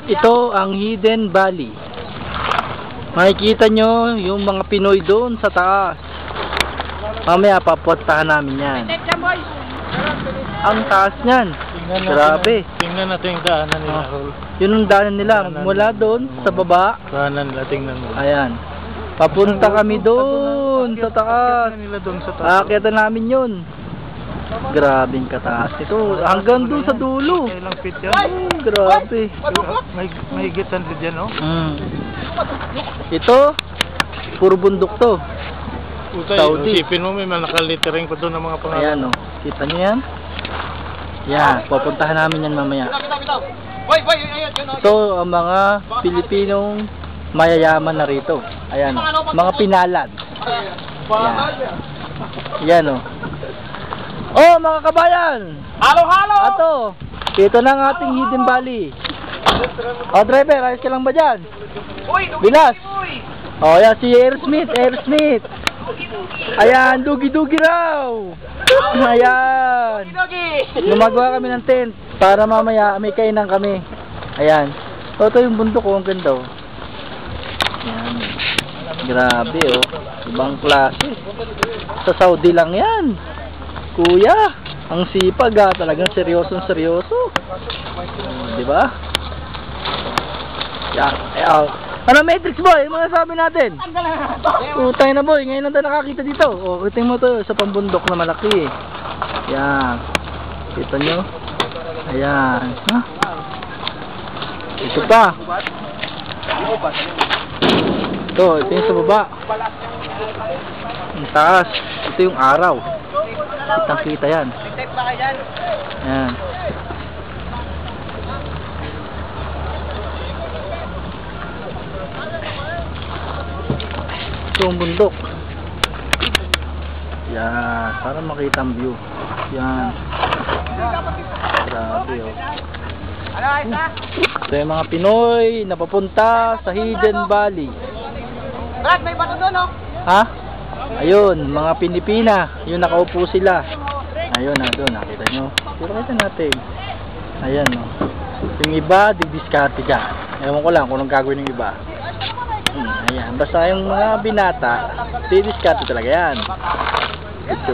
Ito ang Hidden Valley. Makikita nyo yung mga Pinoy doon sa taas. Mamaya papuntahan namin yan. Ang taas niyan. Grabe. Tingnan natin yung daanan nila. Yun ang daanan nila. Mula doon sa baba. Daanan nila, tingnan mo. Ayan. Papunta kami doon sa taas. Aakyatan namin yun. Grabing kataas ito. Hanggang doon sa dulo. Ilang feet yan? Grabe. May higitan din dyan, no? Ito, puro bundok to. Saudi. Isipin mo, may nakalitering pa doon ng mga pangalan. Ayan, o. Kita nyo yan? Yan, pupuntahan namin yan mamaya. Ito ang mga Pilipinong mayayaman na rito. Ayan, o. Mga pinalad. Yan. Yan, o. Oh, mga kabayan! Halo-halo! Ato, ito na ang ating Hidden Valley. Oh, driver, ayos ka lang ba dyan? Bilas! Oh, yan si Aerosmith. Ayan, dugi-dugi raw! Ayan! Gumagawa kami ng tent para mamaya may kainan kami. Ayan. Ito yung bundok ko, ang ganda, oh. Ayan. Grabe, oh. Ibang klase. Sa Saudi lang yan. Kuya, ang sipag, talagang seryosong seryoso. Di ba? Ano, Matrix boy, yung mga sabi natin? Utay na boy, ngayon lang tayo nakakita dito. O, tingin mo to sa pambundok na malaki. Yan. Kita nyo? Ayan. Ha? Ito pa. Ito yung sa baba. Ang taas. Ito yung araw. Kitang kita yan. Ayan. Ito ang bundok. Yan. Para makita ang view. Yan. Grabe, oh. Ito yung mga Pinoy na papunta sa Hidden Valley. Brad, may bato doon, oh. Ha? Ayun, mga Pilipina. Yun, nakaupo sila. Ayun, doon, nakita nyo. Pero kita natin. Ayan, no. Yung iba, didiskarte dyan. Ewan ko lang kung anong gagawin ng iba. Ayan, basta yung mga binata, didiskarte talaga yan.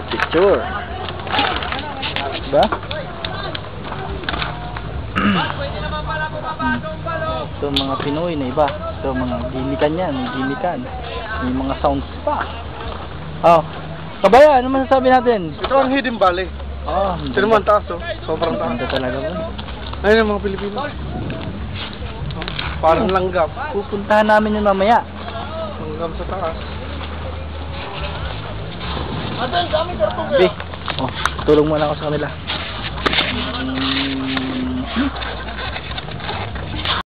Picture. Diba? Ito mga Pinoy na iba. Ito mga gimikan yan. May mga sounds pa. Oh, kabayan, ano masasabi natin? Ito ang Hidden Valley. Oh, Ito naman taas, oh. Sobrang taas. Ganda talaga mo. Ayun ang mga Pilipino. Parang langgam. Pupuntahan namin yun mamaya. Langgam sa taas. Grabe. Oh, tulong muna ako sa kanila.